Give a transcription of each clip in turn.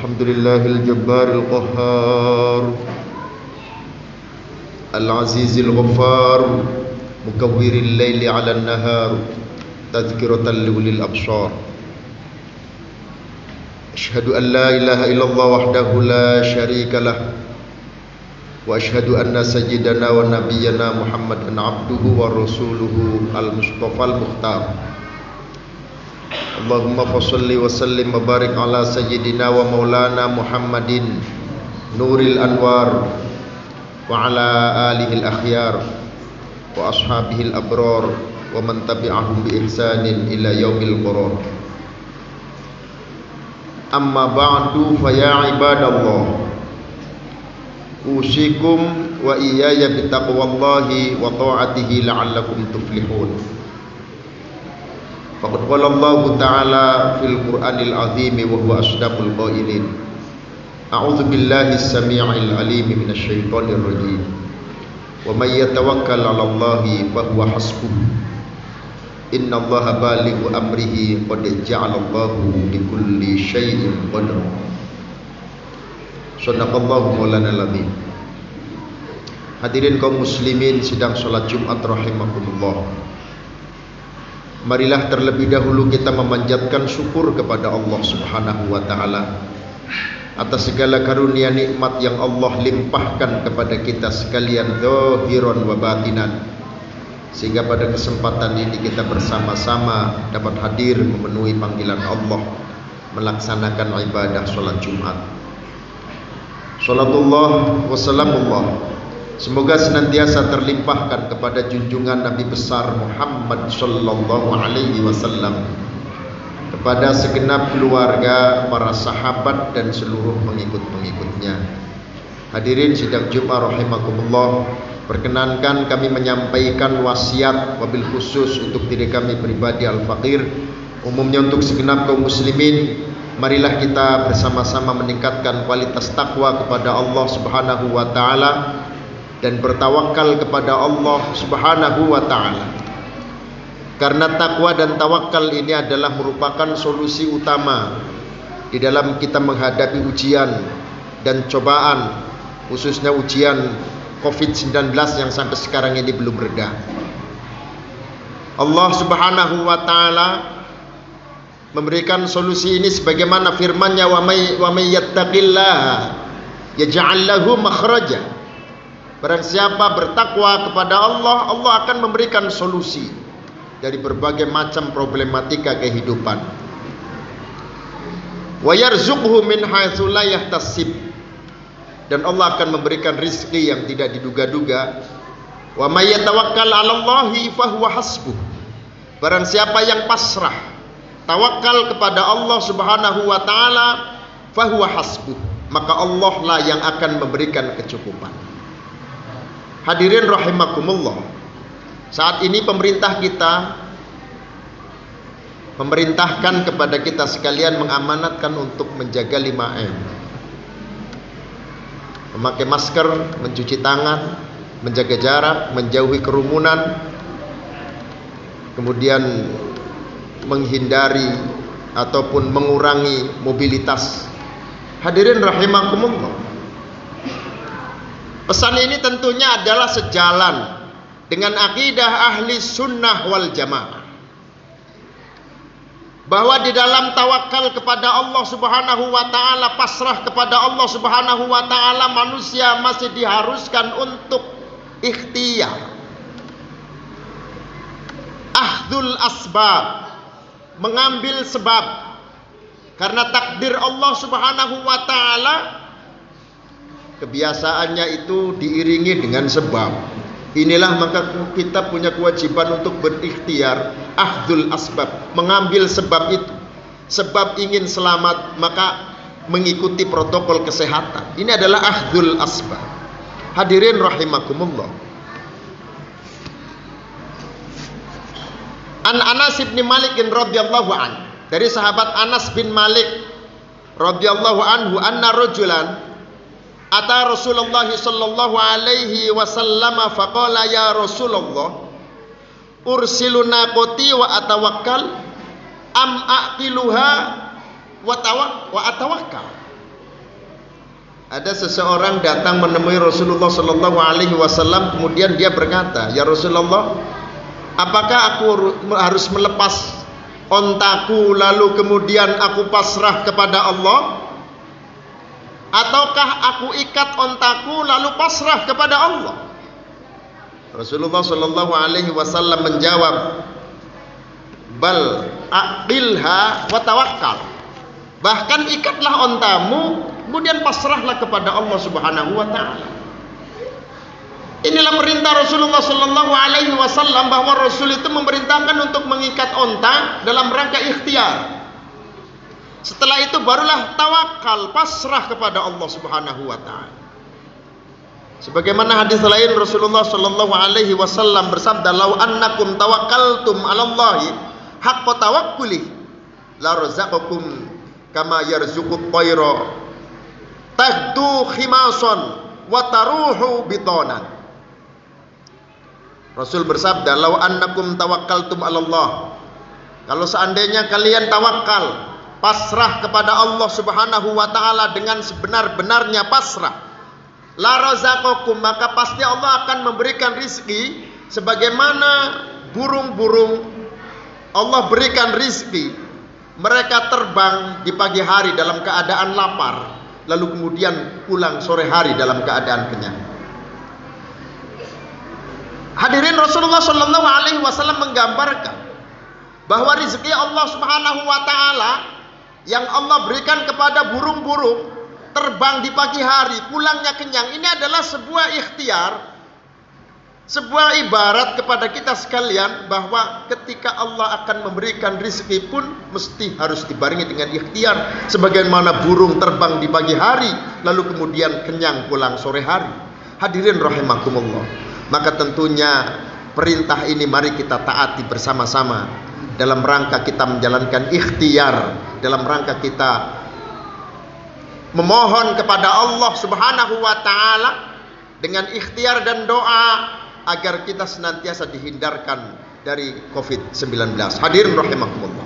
Alhamdulillahil jabbaril qahhar al-azizil ghaffar mukawwiril laili 'alan nahar tadhkiratan liulil absar. Asyhadu an la ilaha illallah wahdahu la syarikalah wa asyhadu anna sayyidana wa nabiyyana Muhammadan abduhu wa rasuluhu al-mustafal mukhtar. Allahumma fassalli wa sallim wa barik ala sayyidina wa maulana Muhammadin nuril anwar wa ala alihil akhyar wa ashabihil abrar wa man tabi'ahum bi ihsanin ila yaumil qarar. Amma ba'du fa ya ibadallah, usikum wa iyaya bitaqwallahi wa ta'atihi la'allakum tuflihun. Faqad qala Allah Ta'ala fil Qur'anil Azim wa huwa asdaqul qailin. A'udzu billahi as-sami'il 'alim minasy syaithanir rajim. Wa may yatawakkal 'ala Allahi fa huwa hasbuh. Innallaha balighu amrihi qad ja'ala Allahu likulli syai'in qadra. Shadaqallahu maulana al-azim. Hadirin kaum muslimin sidang salat Jumat rahimakumullah. Marilah terlebih dahulu kita memanjatkan syukur kepada Allah Subhanahu wa taala atas segala karunia nikmat yang Allah limpahkan kepada kita sekalian zahiran wa batinan, sehingga pada kesempatan ini kita bersama-sama dapat hadir memenuhi panggilan Allah melaksanakan ibadah salat Jumat. Salatullah wa salamullah semoga senantiasa terlimpahkan kepada junjungan Nabi besar Muhammad sallallahu alaihi wasallam, kepada segenap keluarga, para sahabat dan seluruh pengikut-pengikutnya. Hadirin sidang Jumat rahimakumullah, perkenankan kami menyampaikan wasiat wabil khusus untuk diri kami pribadi al-faqir, umumnya untuk segenap kaum muslimin. Marilah kita bersama-sama meningkatkan kualitas takwa kepada Allah Subhanahu wa taala dan bertawakal kepada Allah Subhanahu wa taala. Karena takwa dan tawakal ini adalah merupakan solusi utama di dalam kita menghadapi ujian dan cobaan, khususnya ujian COVID-19 yang sampai sekarang ini belum reda. Allah Subhanahu wa taala memberikan solusi ini sebagaimana firman-Nya, wa may yattaqillaha yaj'al lahu makhraja. Barang siapa bertakwa kepada Allah, Allah akan memberikan solusi dari berbagai macam problematika kehidupan. Wa yarzuqhu min haitsu la yahtasib, dan Allah akan memberikan rizki yang tidak diduga-duga. Wa may yatawakkal 'ala Allahi fa huwa hasbuh. Barang siapa yang pasrah tawakal kepada Allah Subhanahu wa taala, fa huwa hasbuh, maka Allah lah yang akan memberikan kecukupan. Hadirin rahimakumullah, saat ini pemerintah kita memerintahkan kepada kita sekalian, mengamanatkan untuk menjaga 5M. Memakai masker, mencuci tangan, menjaga jarak, menjauhi kerumunan, kemudian menghindari ataupun mengurangi mobilitas. Hadirin rahimakumullah, pesan ini tentunya adalah sejalan dengan akidah ahli sunnah wal jamaah, bahwa di dalam tawakal kepada Allah Subhanahu wa taala, pasrah kepada Allah Subhanahu wa taala, manusia masih diharuskan untuk ikhtiar, akhdul asbab, mengambil sebab, karena takdir Allah Subhanahu wa taala kebiasaannya itu diiringi dengan sebab. Inilah maka kita punya kewajiban untuk berikhtiar, akhdul asbab, mengambil sebab itu. Sebab ingin selamat, maka mengikuti protokol kesehatan. Ini adalah akhdul asbab. Hadirin rahimakumullah. An Anas bin Malik radhiyallahu an, dari sahabat Anas bin Malik radhiyallahu anhu, anna rajulan ata Rasulullah sallallahu alaihi wasallam faqala ya Rasulullah ursilu naqati wa atawakkal am aqiluha wa atawakkal. Ada seseorang datang menemui Rasulullah sallallahu alaihi wasallam, kemudian dia berkata, "Ya Rasulullah, apakah aku harus melepas ontaku lalu kemudian aku pasrah kepada Allah? Ataukah aku ikat ontaku lalu pasrah kepada Allah?" Rasulullah sallallahu alaihi wasallam menjawab, "Bal aqilha wa tawakkal." Bahkan ikatlah ontamu, kemudian pasrahlah kepada Allah Subhanahu wa taala. Inilah perintah Rasulullah sallallahu alaihi wasallam, bahwa Rasul itu memerintahkan untuk mengikat onta dalam rangka ikhtiar. Setelah itu barulah tawakal, pasrah kepada Allah Subhanahu wa taala. Sebagaimana hadis lain Rasulullah sallallahu alaihi wasallam bersabda, "Lau annakum tawakkaltum 'alallahi haqqa tawakkuli la razaqakum kama yarzuqut tayra tahdu khimason wa taruhu bitonan." Rasul bersabda, "Lau annakum tawakkaltum 'alallah." Kalau seandainya kalian tawakal, pasrah kepada Allah Subhanahu wa taala dengan sebenar-benarnya pasrah, la razaqakum, maka pasti Allah akan memberikan rizki sebagaimana burung-burung Allah berikan rizki. Mereka terbang di pagi hari dalam keadaan lapar, lalu kemudian pulang sore hari dalam keadaan kenyang. Hadirin, Rasulullah sallallahu alaihi wasallam menggambarkan bahwa rezeki Allah Subhanahu wa taala yang Allah berikan kepada burung-burung terbang di pagi hari, pulangnya kenyang, ini adalah sebuah ikhtiar, sebuah ibarat kepada kita sekalian bahwa ketika Allah akan memberikan rezeki pun mesti harus dibarengi dengan ikhtiar, sebagaimana burung terbang di pagi hari lalu kemudian kenyang pulang sore hari. Hadirin rahimakumullah, maka tentunya perintah ini mari kita taati bersama-sama dalam rangka kita menjalankan ikhtiar, dalam rangka kita memohon kepada Allah Subhanahu wa taala dengan ikhtiar dan doa agar kita senantiasa dihindarkan dari COVID-19. Hadirin rahimakumullah.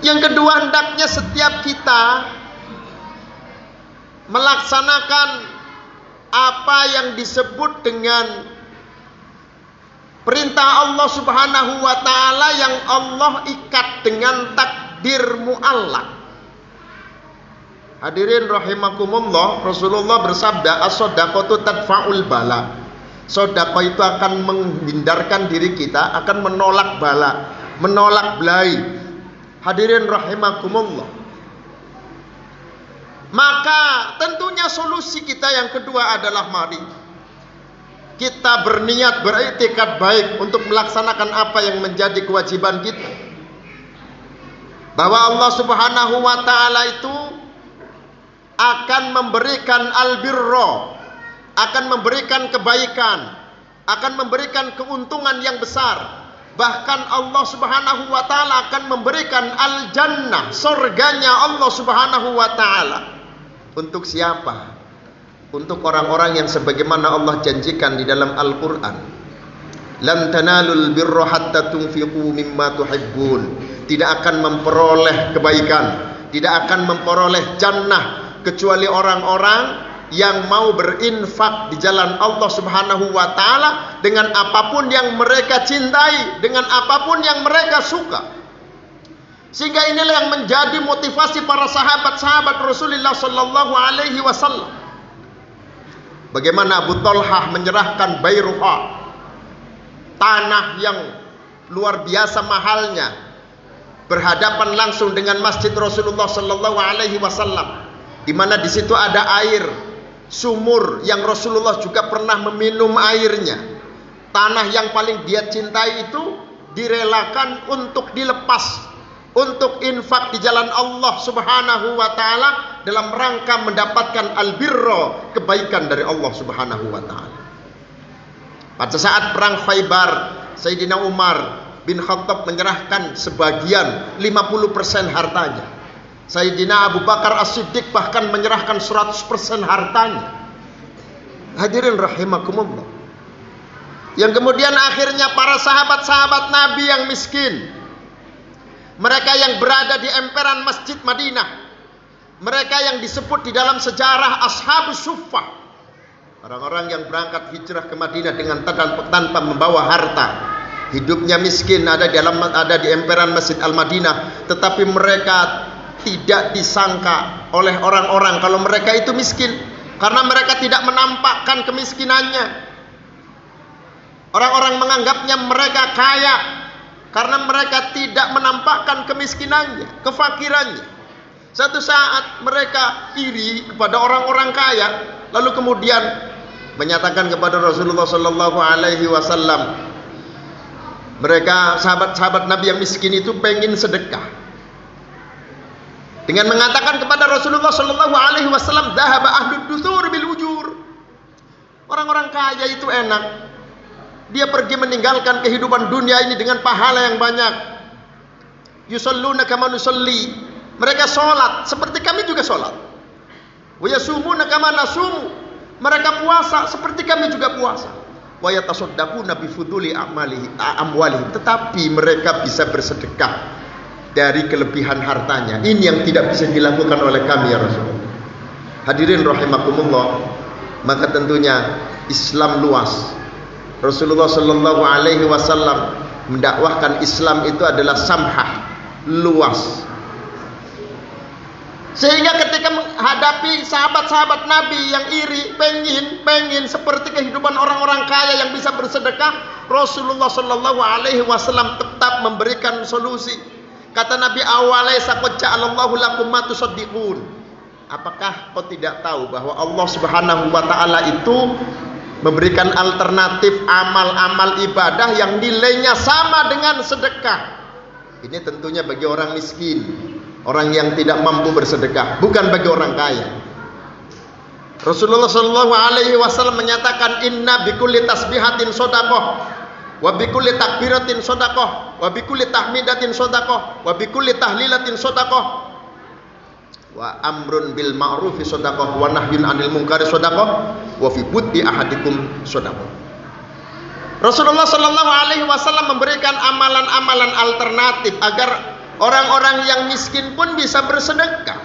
Yang kedua, hendaknya setiap kita melaksanakan apa yang disebut dengan perintah Allah Subhanahu wa taala yang Allah ikat dengan takdir muallaq. Hadirin rahimakumullah, Rasulullah bersabda, "As-shadaqatu tadfa'ul bala." Sedekah itu akan menghindarkan diri kita, akan menolak bala, menolak belai. Hadirin rahimakumullah. Maka tentunya solusi kita yang kedua adalah mari kita berniat, beriktikad baik untuk melaksanakan apa yang menjadi kewajiban kita. Bahwa Allah Subhanahu wa taala itu akan memberikan albirro, akan memberikan kebaikan, akan memberikan keuntungan yang besar. Bahkan Allah Subhanahu wa taala akan memberikan al-jannah, surganya Allah Subhanahu wa taala. Untuk siapa? Untuk orang-orang yang sebagaimana Allah janjikan di dalam Al-Qur'an. Lan tanalul birra hatta tunfiqu mimma tuhibbun. Tidak akan memperoleh kebaikan, tidak akan memperoleh jannah kecuali orang-orang yang mau berinfak di jalan Allah Subhanahu wa taala dengan apapun yang mereka cintai, dengan apapun yang mereka suka. Sehingga inilah yang menjadi motivasi para sahabat-sahabat Rasulullah sallallahu alaihi wasallam. Bagaimana Abu Talhah menyerahkan Bayruha, tanah yang luar biasa mahalnya, berhadapan langsung dengan Masjid Rasulullah sallallahu alaihi wasallam, di mana di situ ada air sumur yang Rasulullah juga pernah meminum airnya. Tanah yang paling dia cintai itu direlakan untuk dilepas, untuk infak di jalan Allah Subhanahu wa taala dalam rangka mendapatkan albirro, kebaikan dari Allah Subhanahu wa taala. Pada saat perang Khaybar, Sayyidina Umar bin Khattab menyerahkan sebagian 50% hartanya. Sayyidina Abu Bakar As-Siddiq bahkan menyerahkan 100% hartanya. Hadirin rahimakumullah. Yang kemudian akhirnya para sahabat-sahabat Nabi yang miskin, mereka yang berada di emperan Masjid Madinah, mereka yang disebut di dalam sejarah Ashabus Suffah, orang-orang yang berangkat hijrah ke Madinah dengan tanpa membawa harta, hidupnya miskin, ada di emperan Masjid Al-Madinah, tetapi mereka tidak disangka oleh orang-orang kalau mereka itu miskin, karena mereka tidak menampakkan kemiskinannya. Orang-orang menganggapnya mereka kaya karena mereka tidak menampakkan kemiskinannya, kefakirannya. Satu saat mereka iri kepada orang-orang kaya, lalu kemudian menyatakan kepada Rasulullah sallallahu alaihi wasallam, mereka sahabat-sahabat Nabi yang miskin itu pengen sedekah. Dengan mengatakan kepada Rasulullah sallallahu alaihi wasallam, "Dhahaba ahlud duthur bil ujur." Orang-orang kaya itu enak. Dia pergi meninggalkan kehidupan dunia ini dengan pahala yang banyak. Yusalluna kama nusalli. Mereka sholat seperti kami juga sholat. Wa yasumuna kama nasumu. Mereka puasa seperti kami juga puasa. Wa yatasaddaquna bi fuduli amwalihim. Tetapi mereka bisa bersedekah dari kelebihan hartanya. Ini yang tidak bisa dilakukan oleh kami ya Rasulullah. Hadirin rahimakumullah. Maka tentunya Islam luas. Rasulullah sallallahu alaihi wasallam mendakwahkan Islam itu adalah samhah, luas. Sehingga ketika menghadapi sahabat-sahabat Nabi yang iri, pengen seperti kehidupan orang-orang kaya yang bisa bersedekah, Rasulullah sallallahu alaihi wasallam tetap memberikan solusi. Kata Nabi, "Awalaysa qad ja'alallahu lakum ma tusaddiqun." Apakah kau tidak tahu bahwa Allah Subhanahu wa taala itu memberikan alternatif amal-amal ibadah yang nilainya sama dengan sedekah. Ini tentunya bagi orang miskin, orang yang tidak mampu bersedekah, bukan bagi orang kaya. Rasulullah sallallahu alaihi wasallam menyatakan, "Inna bikulli tasbihatin shadaqah, wa bikulli takbiratin shadaqah, wa bikulli tahmidatin shadaqah, wa bikulli tahlilatin shadaqah. Wa amrun bil ma'rufi shadaqah, wa nahyun 'anil munkari shadaqah, wa fi buddi ahadikum shadaqah." Rasulullah sallallahu alaihi wasallam memberikan amalan-amalan alternatif agar orang-orang yang miskin pun bisa bersedekah.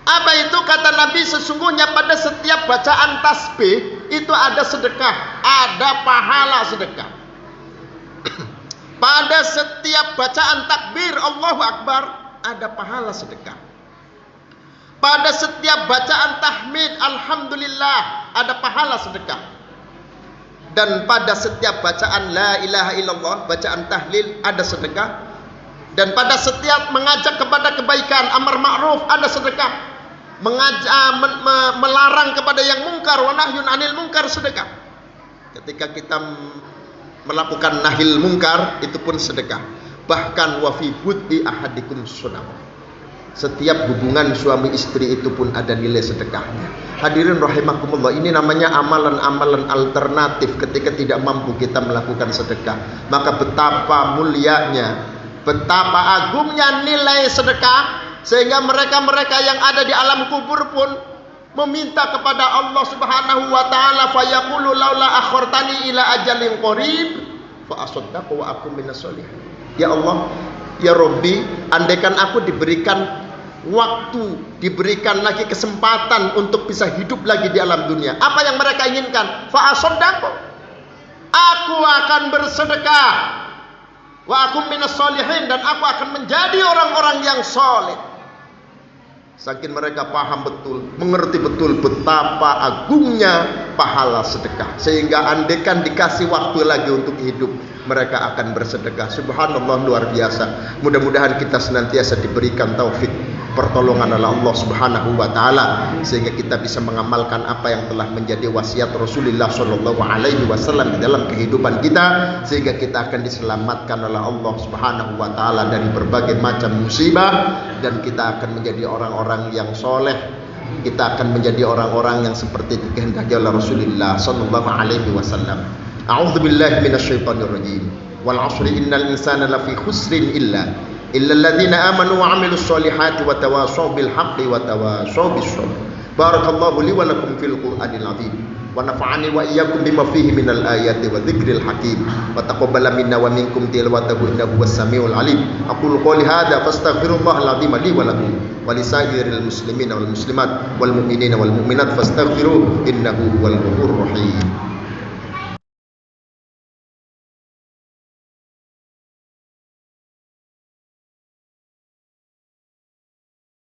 Apa itu? Kata Nabi, sesungguhnya pada setiap bacaan tasbih itu ada sedekah, ada pahala sedekah. Pada setiap bacaan takbir Allahu Akbar ada pahala sedekah. Pada setiap bacaan tahmid alhamdulillah ada pahala sedekah. Dan pada setiap bacaan la ilaha illallah, bacaan tahlil ada sedekah. Dan pada setiap mengajak kepada kebaikan, amar ma'ruf ada sedekah. Melarang kepada yang mungkar, wa nahyun 'anil munkar sedekah. Ketika kita melakukan nahil mungkar itu pun sedekah. Bahkan wa fi buddi ahadikum shadaqah. Setiap hubungan suami istri itu pun ada nilai sedekahnya. Hadirin rahimakumullah, ini namanya amalan-amalan alternatif ketika tidak mampu kita melakukan sedekah. Maka betapa mulianya, betapa agungnya nilai sedekah, sehingga mereka-mereka yang ada di alam kubur pun meminta kepada Allah Subhanahu wa taala, fayaqulu laula akhartani ila ajalin qarib fa asaddaqu wa akum minas sholihin. Ya Allah, ya Rabbi, andaikan aku diberikan waktu, diberikan lagi kesempatan untuk bisa hidup lagi di alam dunia, apa yang mereka inginkan? Fa asaddaqu, aku akan bersedekah, wa akum minas sholihin, dan aku akan menjadi orang-orang yang soleh. Saking mereka paham betul, mengerti betul betapa agungnya pahala sedekah, sehingga andaikan dikasih waktu lagi untuk hidup, mereka akan bersedekah. Subhanallah, luar biasa. Mudah-mudahan kita senantiasa diberikan taufik, pertolongan oleh Allah Subhanahu wa taala, sehingga kita bisa mengamalkan apa yang telah menjadi wasiat Rasulullah sallallahu alaihi wasallam di dalam kehidupan kita, sehingga kita akan diselamatkan oleh Allah Subhanahu wa taala dari berbagai macam musibah, dan kita akan menjadi orang-orang yang soleh. Kita akan menjadi orang-orang yang seperti dikehendaki oleh Rasulullah sallallahu alaihi wasallam. A'udzu billahi minasyaitonir rajim. Wal 'ashri innal insana lafi khusrin illa alladziina aamanu wa 'amilus shalihati wa tawashaw bil haqqi wa tawashaw bis sabr. Barakallahu li wa lakum fil Qur'anil azim wa nafa'ani wa iyyakum bima fihi minal ayati wa dzikril hakim wa taqabbala minna wa minkum tilawatahu innahu was-sami'ul alim. Aqulu qouli hadza fastaghfirullahal azim li wa lakum wa lisairil muslimina wal muslimat wal mu'minina wal mu'minat fastaghfiruhu innahu huwal ghafurur rahim.